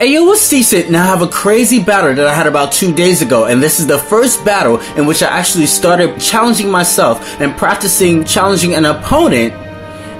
Hey yo, what's decent? Now I have a crazy battle that I had about 2 days ago, and this is the first battle in which I actually started challenging myself and practicing challenging an opponent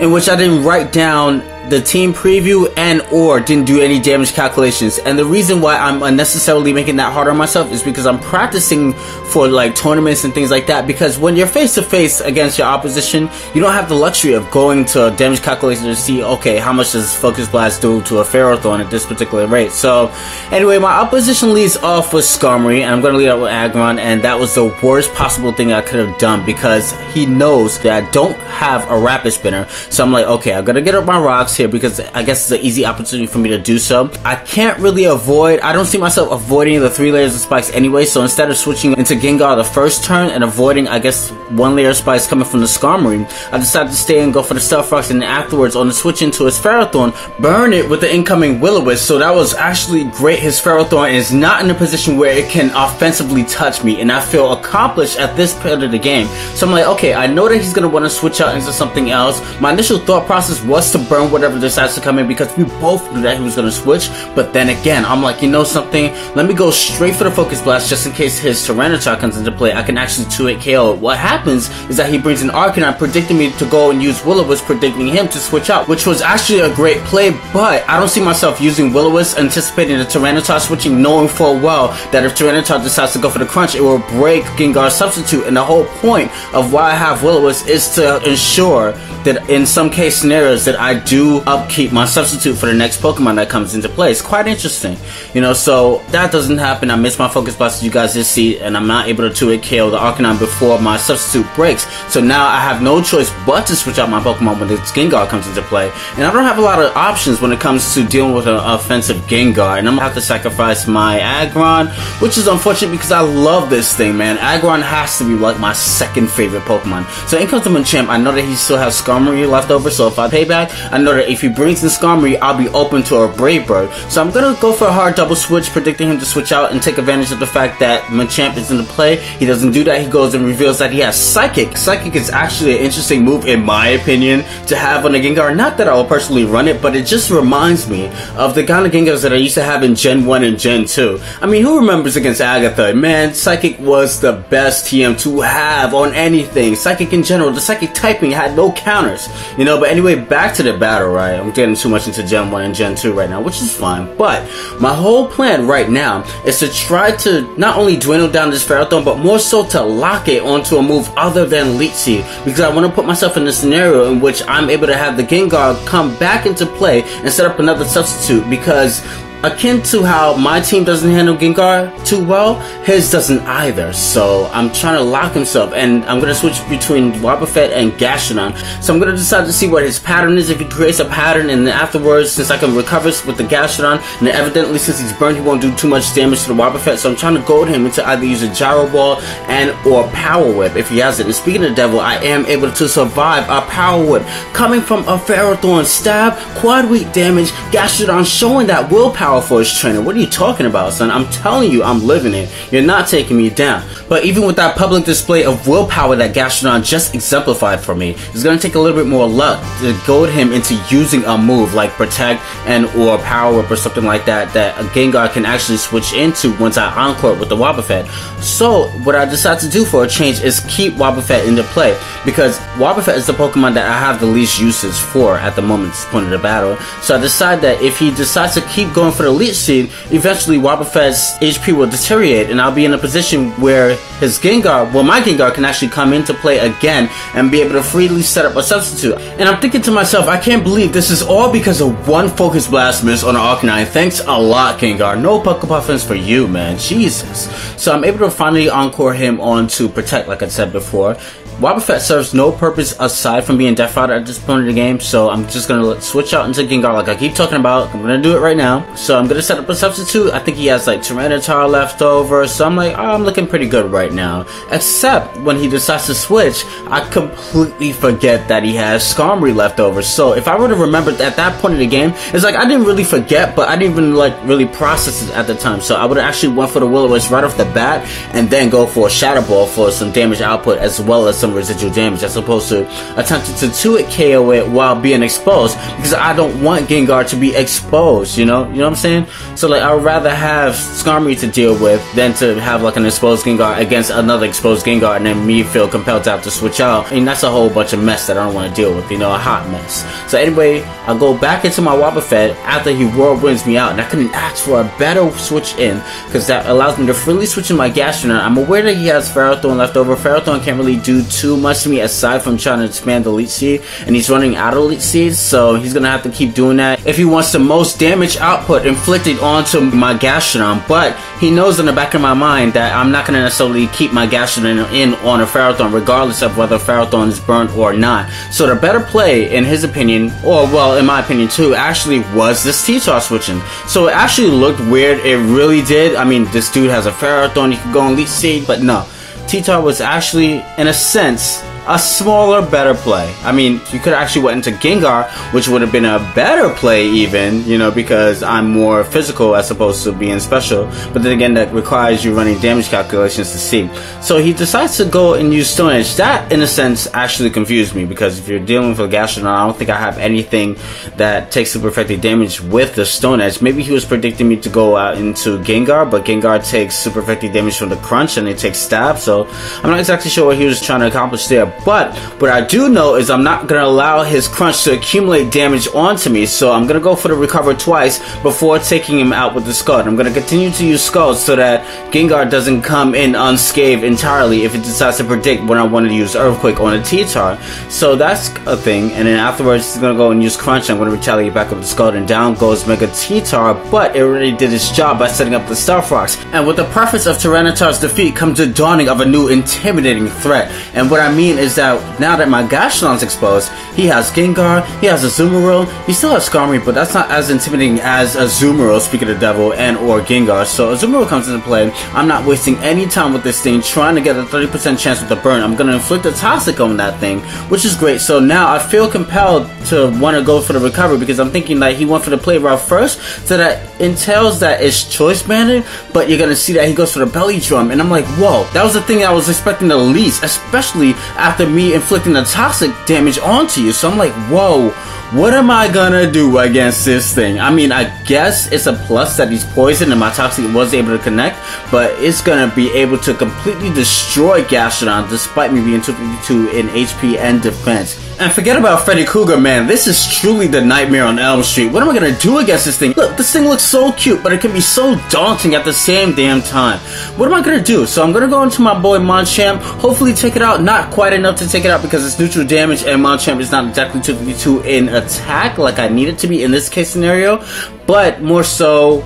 in which I didn't write down the team preview and or didn't do any damage calculations. And the reason why I'm unnecessarily making that harder on myself is because I'm practicing for like tournaments and things like that, because when you're face to face against your opposition, you don't have the luxury of going to damage calculations to see, okay, how much does Focus Blast do to a Ferrothorn at this particular rate. So anyway, my opposition leads off with Skarmory, and I'm going to lead up with Aggron, and that was the worst possible thing I could have done because he knows that I don't have a Rapid Spinner. So I'm like, okay, I'm going to get up my rocks here because I guess it's an easy opportunity for me to do so. I can't really avoid, I don't see myself avoiding the 3 layers of spikes anyway, so instead of switching into Gengar the first turn and avoiding, I guess, 1 layer of spikes coming from the Skarmory, I decided to stay and go for the Stealth Rocks, and then afterwards on the switch into his Ferrothorn, burn it with the incoming Will-O-Wisp. So that was actually great. His Ferrothorn is not in a position where it can offensively touch me, and I feel accomplished at this point of the game. So I'm like, okay, I know that he's going to want to switch out into something else. My initial thought process was to burn whatever decides to come in because we both knew that he was going to switch, but then again, I'm like, you know something, let me go straight for the Focus Blast just in case his Tyranitar comes into play. I can actually 2-hit KO. What happens is that he brings an Arcanine, predicting me to go and use Will-O-Wisp, predicting him to switch out, which was actually a great play, but I don't see myself using Will-O-Wisp, anticipating the Tyranitar switching, knowing full well that if Tyranitar decides to go for the crunch, it will break Gengar's substitute, and the whole point of why I have Will-O-Wisp is to ensure that in some case scenarios that I do upkeep my substitute for the next Pokemon that comes into play. It's quite interesting, you know, so that doesn't happen. I missed my Focus Blast, as you guys just see, and I'm not able to 2-hit KO the Arcanine before my substitute breaks, so now I have no choice but to switch out my Pokemon when this Gengar comes into play, and I don't have a lot of options when it comes to dealing with an offensive Gengar, and I'm gonna have to sacrifice my Aggron, which is unfortunate because I love this thing, man. Aggron has to be like my second favorite Pokemon. So in comes the Machamp. I know that he still has Skarmory left over, so if I pay back, I know that if he brings in Skarmory, I'll be open to a Brave Bird. So I'm gonna go for a hard double switch, predicting him to switch out and take advantage of the fact that Machamp is in the play. He doesn't do that. He goes and reveals that he has Psychic. Psychic is actually an interesting move, in my opinion, to have on a Gengar. Not that I will personally run it, but it just reminds me of the kind of Gengars that I used to have in Gen 1 and Gen 2. I mean, who remembers against Agatha? Man, Psychic was the best TM to have on anything. Psychic in general, the Psychic typing had no counters, you know. But anyway, back to the battle, right? I'm getting too much into Gen 1 and Gen 2 right now, which is fine. But my whole plan right now is to try to not only dwindle down this Ferrothorn, but more so to lock it onto a move other than Leech Seed, because I want to put myself in a scenario in which I'm able to have the Gengar come back into play and set up another substitute, because akin to how my team doesn't handle Gengar too well, his doesn't either. So I'm trying to lock himself, and I'm going to switch between Wobbuffet and Gastrodon. So I'm going to decide to see what his pattern is, if he creates a pattern, and then afterwards, since I can recover with the Gastrodon, and evidently since he's burned, he won't do too much damage to the Wobbuffet. So I'm trying to goad him into either use a Gyro Ball and or Power Whip if he has it. And speaking of the devil, I am able to survive a Power Whip coming from a Ferrothorn. Stab, quad weak damage, Gastrodon showing that willpower for his trainer. What are you talking about, son? I'm telling you, I'm living it. You're not taking me down. But even with that public display of willpower that Gastrodon just exemplified for me, it's going to take a little bit more luck to goad him into using a move like Protect and or Power Whip or something like that, that a Gengar can actually switch into once I Encore with the Wobbuffet. So what I decide to do for a change is keep Wobbuffet into play, because Wobbuffet is the Pokemon that I have the least uses for at the moment, at the point of the battle. So I decide that if he decides to keep going for the Leech Seed, eventually Wobbuffet's HP will deteriorate, and I'll be in a position where his Gengar, well, my Gengar can actually come into play again and be able to freely set up a substitute. And I'm thinking to myself, I can't believe this is all because of one Focus Blast miss on an Arcanine. Thanks a lot, Gengar. No Puckapuffins for you, man. Jesus. So I'm able to finally Encore him onto Protect, like I said before. Wobbuffet serves no purpose aside from being Death Rider at this point of the game, so I'm just going to switch out into Gengar like I keep talking about. I'm going to do it right now. So I'm going to set up a substitute. I think he has like Tyranitar left over, so I'm like, oh, I'm looking pretty good right now. Except when he decides to switch, I completely forget that he has Skarmory left over. So if I were to remember at that point of the game, it's like I didn't really forget, but I didn't even like really process it at the time. So I would have actually went for the Will-O-Wisp right off the bat and then go for a Shadow Ball for some damage output as well as some some residual damage as opposed to attempting to 2-hit KO it while being exposed, because I don't want Gengar to be exposed, you know what I'm saying? So like, I would rather have Skarmory to deal with than to have like an exposed Gengar against another exposed Gengar and then me feel compelled to have to switch out. I mean, that's a whole bunch of mess that I don't want to deal with, you know, a hot mess. So anyway, I go back into my Wobbuffet after he whirlwinds me out, and I couldn't ask for a better switch in because that allows me to freely switch in my Gastrodon. I'm aware that he has Ferrothorn left over. Ferrothorn can't really do too much to me aside from trying to expand the Leech Seed, and he's running out of Leech Seeds, so he's gonna have to keep doing that if he wants the most damage output inflicted onto my Gastrodon. But he knows in the back of my mind that I'm not gonna necessarily keep my Gastrodon in on a Ferrothorn regardless of whether Ferrothorn is burnt or not. So the better play, in his opinion, or well, in my opinion too, actually was this T-Tar switching. So it actually looked weird, it really did. I mean, this dude has a Ferrothorn, he could go on Leech Seed, but no. T-Tar was actually, in a sense, a smaller, better play. I mean, you could actually went into Gengar, which would have been a better play even, you know, because I'm more physical as opposed to being special. But then again, that requires you running damage calculations to see. So he decides to go and use Stone Edge. That, in a sense, actually confused me, because if you're dealing with a Gastrodon, I don't think I have anything that takes super effective damage with the Stone Edge. Maybe he was predicting me to go out into Gengar, but Gengar takes super effective damage from the Crunch and it takes Stab, so I'm not exactly sure what he was trying to accomplish there. But what I do know is I'm not going to allow his Crunch to accumulate damage onto me, so I'm going to go for the Recover twice before taking him out with the Scald. I'm going to continue to use Scald so that Gengar doesn't come in unscathed entirely if it decides to predict when I want to use Earthquake on a T-Tar. So that's a thing, and then afterwards he's going to go and use Crunch. I'm going to retaliate back with the Scald, and down goes Mega T-Tar, but it already did its job by setting up the Star Fox. And with the preface of Tyranitar's defeat comes the dawning of a new intimidating threat. And what I mean is that now that my Gastrodon's exposed, he has Gengar, he has Azumarill, he still has Skarmory, but that's not as intimidating as Azumarill, speaking of the devil, and or Gengar. So Azumarill comes into play. I'm not wasting any time with this thing trying to get a 30% chance with the burn. I'm going to inflict a Toxic on that thing, which is great. So now I feel compelled to want to go for the recovery, because I'm thinking that he went for the play route first, so that entails that it's choice banded, but you're going to see that he goes for the belly drum, and I'm like, whoa, that was the thing I was expecting the least, especially after me inflicting the toxic damage onto you. So I'm like, whoa, what am I gonna do against this thing? I mean, I guess it's a plus that he's poisoned and my Toxic was able to connect, but it's gonna be able to completely destroy Gastrodon despite me being 252 in HP and defense. And forget about Freddy Krueger, man. This is truly the Nightmare on Elm Street. What am I gonna do against this thing? Look, this thing looks so cute, but it can be so daunting at the same damn time. What am I gonna do? So I'm gonna go into my boy Machamp, hopefully take it out. Not quite enough to take it out because it's neutral damage, and Machamp is not exactly 252 in attack like I need it to be in this case scenario, but more so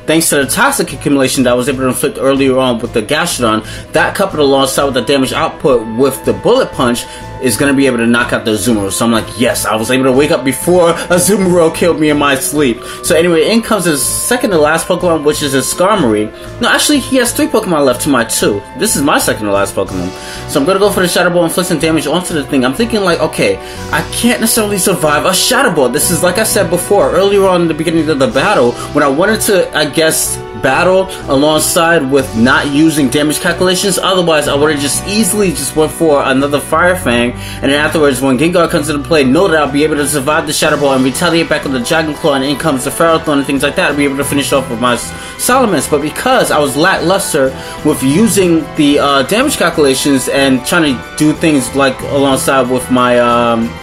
thanks to the Toxic accumulation that I was able to inflict earlier on with the Gastrodon. That coupled alongside with the damage output with the Bullet Punch is going to be able to knock out the Azumarill. So I'm like, yes, I was able to wake up before Azumarill killed me in my sleep. So anyway, in comes his second to last Pokemon, which is his Skarmory. No, actually, he has 3 Pokemon left to my 2. This is my second to last Pokemon. So I'm going to go for the Shadow Ball and inflict some damage onto the thing. I'm thinking like, okay, I can't necessarily survive a Shadow Ball. This is like I said before, earlier on in the beginning of the battle, when I wanted to, I guess, battle alongside with not using damage calculations. Otherwise, I would have just easily just went for another Fire Fang, and then afterwards, when Gengar comes into play, know that I'll be able to survive the Shadow Ball and retaliate back with the Dragon Claw, and in comes the Ferrothorn and things like that. I'll be able to finish off with my Salamence. But because I was lackluster with using the damage calculations and trying to do things like alongside with my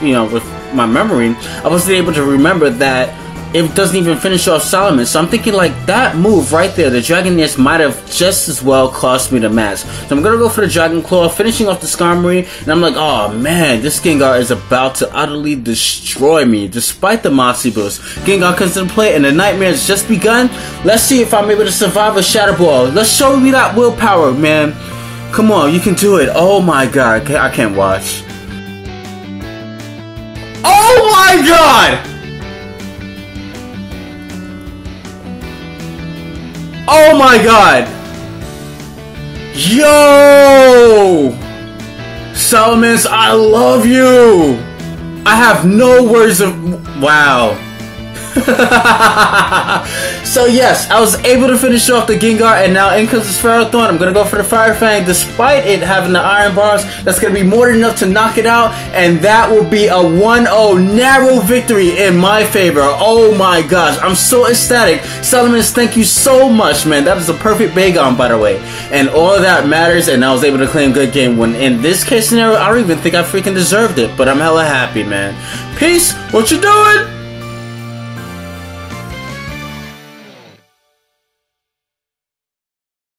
you know, with my memory, I wasn't able to remember that it doesn't even finish off Salamence. So I'm thinking like that move right there, the Dragon Nest, might have just as well cost me the match. So I'm gonna go for the Dragon Claw, finishing off the Skarmory, and I'm like, oh man, this Gengar is about to utterly destroy me despite the Moxie boost. Gengar comes into play and the nightmare has just begun. Let's see if I'm able to survive a Shadow Ball. Let's show me that willpower, man. Come on, you can do it. Oh my god, I can't watch. Oh my god! Oh my god! Yo! Salamence, I love you! I have no words of... Wow. So yes, I was able to finish off the Gengar, and now in comes the Ferrothorn. I'm gonna go for the Fire Fang, despite it having the Iron Bars. That's gonna be more than enough to knock it out, and that will be a 1-0 narrow victory in my favor. Oh my gosh, I'm so ecstatic. Salamence, thank you so much, man. That was a perfect Bagon, by the way. And all of that matters, and I was able to claim good game, when in this case scenario, I don't even think I freaking deserved it, but I'm hella happy, man. Peace, what you doing?